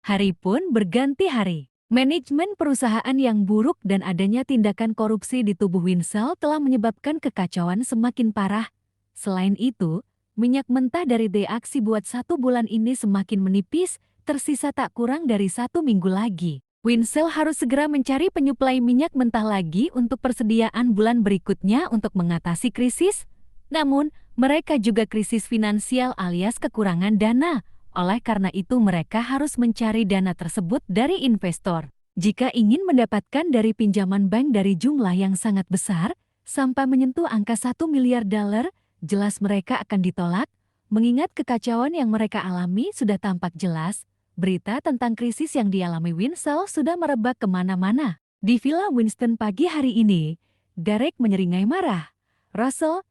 Hari pun berganti hari. Manajemen perusahaan yang buruk dan adanya tindakan korupsi di tubuh Winsel telah menyebabkan kekacauan semakin parah. Selain itu, minyak mentah dari aksi buat 1 bulan ini semakin menipis, tersisa tak kurang dari 1 minggu lagi. Winsel harus segera mencari penyuplai minyak mentah lagi untuk persediaan bulan berikutnya untuk mengatasi krisis. Namun, mereka juga krisis finansial alias kekurangan dana. Oleh karena itu mereka harus mencari dana tersebut dari investor. Jika ingin mendapatkan dari pinjaman bank dari jumlah yang sangat besar, sampai menyentuh angka 1 miliar dolar, jelas mereka akan ditolak. Mengingat kekacauan yang mereka alami sudah tampak jelas, berita tentang krisis yang dialami Winsel sudah merebak kemana-mana. Di Villa Winston pagi hari ini, Derek menyeringai marah. "Russell,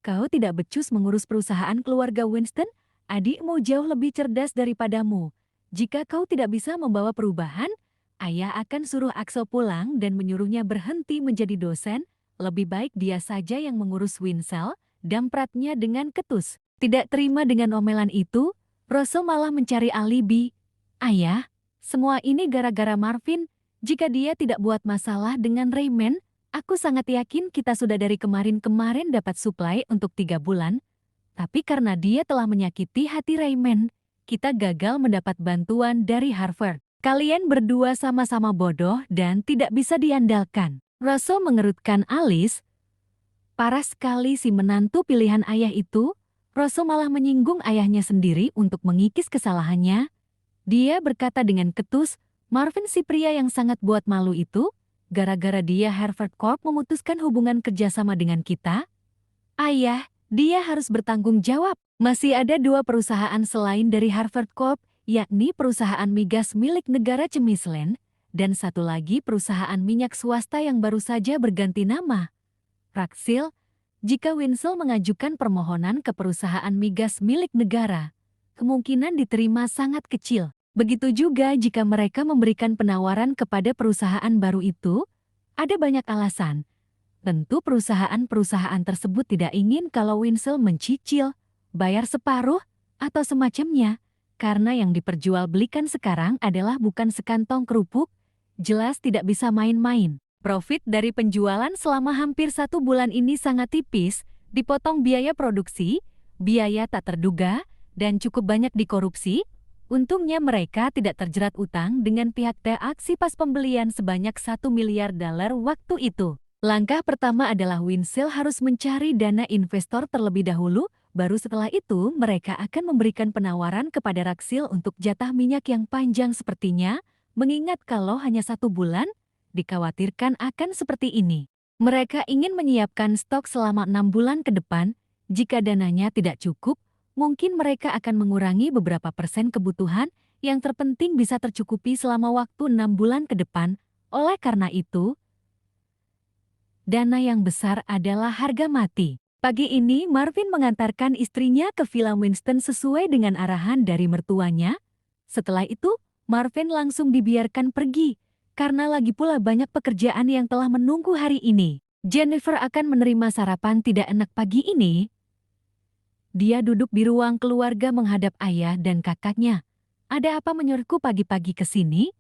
kau tidak becus mengurus perusahaan keluarga Winston? Adikmu jauh lebih cerdas daripadamu. Jika kau tidak bisa membawa perubahan, ayah akan suruh Axel pulang dan menyuruhnya berhenti menjadi dosen. Lebih baik dia saja yang mengurus Winsel," dampratnya dengan ketus. Tidak terima dengan omelan itu, Russell malah mencari alibi. "Ayah, semua ini gara-gara Marvin. Jika dia tidak buat masalah dengan Raymond, aku sangat yakin kita sudah dari kemarin-kemarin dapat suplai untuk 3 bulan. Tapi karena dia telah menyakiti hati Raymond, kita gagal mendapat bantuan dari Harvard. Kalian berdua sama-sama bodoh dan tidak bisa diandalkan." Russell mengerutkan alis. Parah sekali si menantu pilihan ayah itu. Russell malah menyinggung ayahnya sendiri untuk mengikis kesalahannya. Dia berkata dengan ketus, "Marvin si pria yang sangat buat malu itu, gara-gara dia Harvard Corp memutuskan hubungan kerjasama dengan kita. Ayah, dia harus bertanggung jawab. Masih ada 2 perusahaan selain dari Harvard Corp, yakni perusahaan migas milik negara Chemisland, dan satu lagi perusahaan minyak swasta yang baru saja berganti nama, Raksil. Jika Winsel mengajukan permohonan ke perusahaan migas milik negara, kemungkinan diterima sangat kecil. Begitu juga jika mereka memberikan penawaran kepada perusahaan baru itu, ada banyak alasan. Tentu perusahaan-perusahaan tersebut tidak ingin kalau Winsel mencicil, bayar separuh, atau semacamnya, karena yang diperjualbelikan sekarang adalah bukan sekantong kerupuk, jelas tidak bisa main-main. Profit dari penjualan selama hampir 1 bulan ini sangat tipis, dipotong biaya produksi, biaya tak terduga, dan cukup banyak dikorupsi. Untungnya mereka tidak terjerat utang dengan pihak aksi pas pembelian sebanyak 1 miliar dolar waktu itu. Langkah pertama adalah Winsel harus mencari dana investor terlebih dahulu, baru setelah itu mereka akan memberikan penawaran kepada Raksil untuk jatah minyak yang panjang sepertinya, mengingat kalau hanya 1 bulan, dikhawatirkan akan seperti ini. Mereka ingin menyiapkan stok selama 6 bulan ke depan. Jika dananya tidak cukup, mungkin mereka akan mengurangi beberapa persen kebutuhan, yang terpenting bisa tercukupi selama waktu 6 bulan ke depan. Oleh karena itu, dana yang besar adalah harga mati. Pagi ini Marvin mengantarkan istrinya ke Villa Winston sesuai dengan arahan dari mertuanya. Setelah itu, Marvin langsung dibiarkan pergi, karena lagi pula banyak pekerjaan yang telah menunggu hari ini. Jennifer akan menerima sarapan tidak enak pagi ini. Dia duduk di ruang keluarga menghadap ayah dan kakaknya. "Ada apa menyuruhku pagi-pagi ke sini?"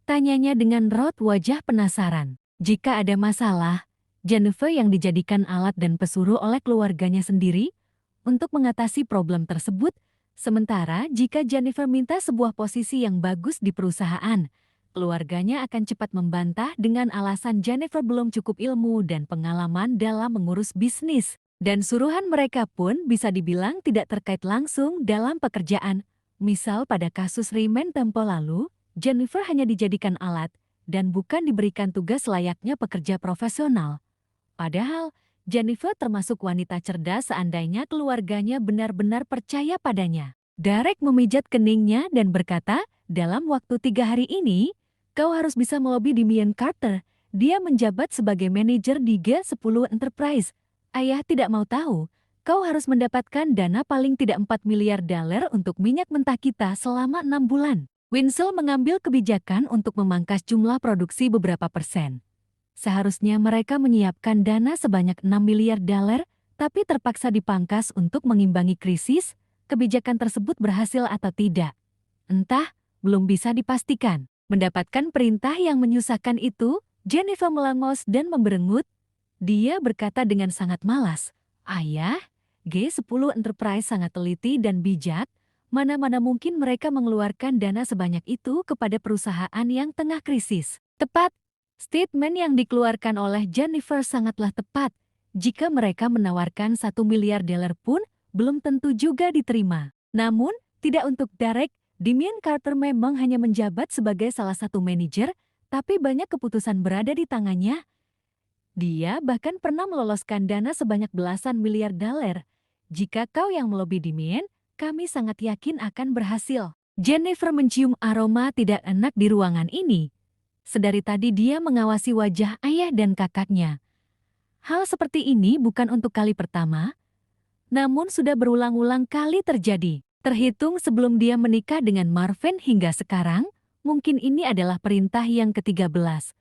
tanyanya dengan raut wajah penasaran. Jika ada masalah, Jennifer yang dijadikan alat dan pesuruh oleh keluarganya sendiri untuk mengatasi problem tersebut. Sementara jika Jennifer minta sebuah posisi yang bagus di perusahaan, keluarganya akan cepat membantah dengan alasan Jennifer belum cukup ilmu dan pengalaman dalam mengurus bisnis. Dan suruhan mereka pun bisa dibilang tidak terkait langsung dalam pekerjaan. Misal pada kasus Raymond tempo lalu, Jennifer hanya dijadikan alat dan bukan diberikan tugas layaknya pekerja profesional. Padahal, Jennifer termasuk wanita cerdas seandainya keluarganya benar-benar percaya padanya. Derek memijat keningnya dan berkata, "Dalam waktu 3 hari ini, kau harus bisa melobi Damian Carter. Dia menjabat sebagai manajer di G10 Enterprise. Ayah tidak mau tahu, kau harus mendapatkan dana paling tidak 4 miliar dolar untuk minyak mentah kita selama 6 bulan. Winsel mengambil kebijakan untuk memangkas jumlah produksi beberapa persen. Seharusnya mereka menyiapkan dana sebanyak 6 miliar dolar, tapi terpaksa dipangkas untuk mengimbangi krisis. Kebijakan tersebut berhasil atau tidak, entah, belum bisa dipastikan. Mendapatkan perintah yang menyusahkan itu, Jennifer melangos dan memberengut. Dia berkata dengan sangat malas, "Ayah, G10 Enterprise sangat teliti dan bijak. Mana-mana mungkin mereka mengeluarkan dana sebanyak itu kepada perusahaan yang tengah krisis." Tepat. Statement yang dikeluarkan oleh Jennifer sangatlah tepat. Jika mereka menawarkan $1 miliar pun, belum tentu juga diterima. Namun, tidak untuk Derek. Damien Carter memang hanya menjabat sebagai salah satu manajer, tapi banyak keputusan berada di tangannya. Dia bahkan pernah meloloskan dana sebanyak belasan miliar dolar. Jika kau yang melobi Damien, kami sangat yakin akan berhasil. Jennifer mencium aroma tidak enak di ruangan ini. Sedari tadi dia mengawasi wajah ayah dan kakaknya. Hal seperti ini bukan untuk kali pertama, namun sudah berulang-ulang kali terjadi. Terhitung sebelum dia menikah dengan Marvin hingga sekarang, mungkin ini adalah perintah yang ke-13.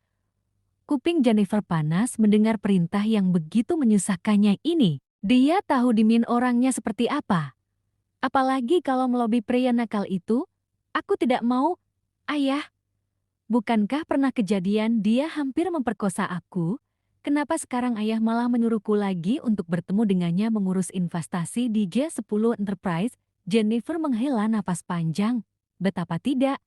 Kuping Jennifer panas mendengar perintah yang begitu menyusahkannya ini. Dia tahu Damien orangnya seperti apa. Apalagi kalau melobi pria nakal itu, aku tidak mau. Ayah, bukankah pernah kejadian dia hampir memperkosa aku? Kenapa sekarang ayah malah menyuruhku lagi untuk bertemu dengannya mengurus investasi di G10 Enterprise? Jennifer menghela napas panjang. Betapa tidak.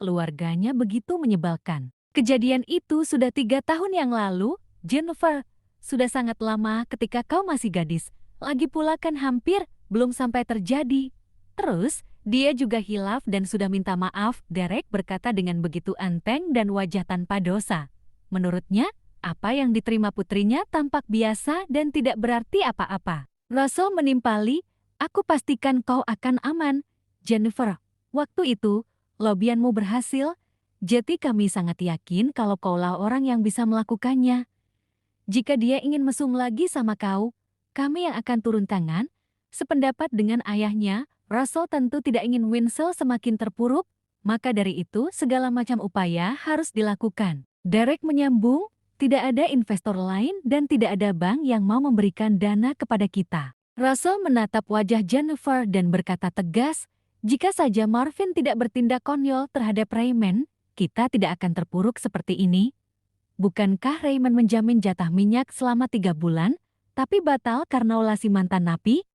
Keluarganya begitu menyebalkan. Kejadian itu sudah 3 tahun yang lalu, Jennifer. Sudah sangat lama ketika kau masih gadis. Lagi pula kan hampir belum sampai terjadi. Terus, dia juga hilaf dan sudah minta maaf, Derek berkata dengan begitu enteng dan wajah tanpa dosa. Menurutnya, apa yang diterima putrinya tampak biasa dan tidak berarti apa-apa. Russell menimpali, "Aku pastikan kau akan aman, Jennifer. Waktu itu, lobianmu berhasil, jadi kami sangat yakin kalau kaulah orang yang bisa melakukannya. Jika dia ingin mesum lagi sama kau, kami yang akan turun tangan." Sependapat dengan ayahnya, Russell tentu tidak ingin Winslow semakin terpuruk, maka dari itu segala macam upaya harus dilakukan. Derek menyambung, "Tidak ada investor lain dan tidak ada bank yang mau memberikan dana kepada kita." Russell menatap wajah Jennifer dan berkata tegas, "Jika saja Marvin tidak bertindak konyol terhadap Raymond, kita tidak akan terpuruk seperti ini. Bukankah Raymond menjamin jatah minyak selama 3 bulan, tapi batal karena ulah si mantan napi?"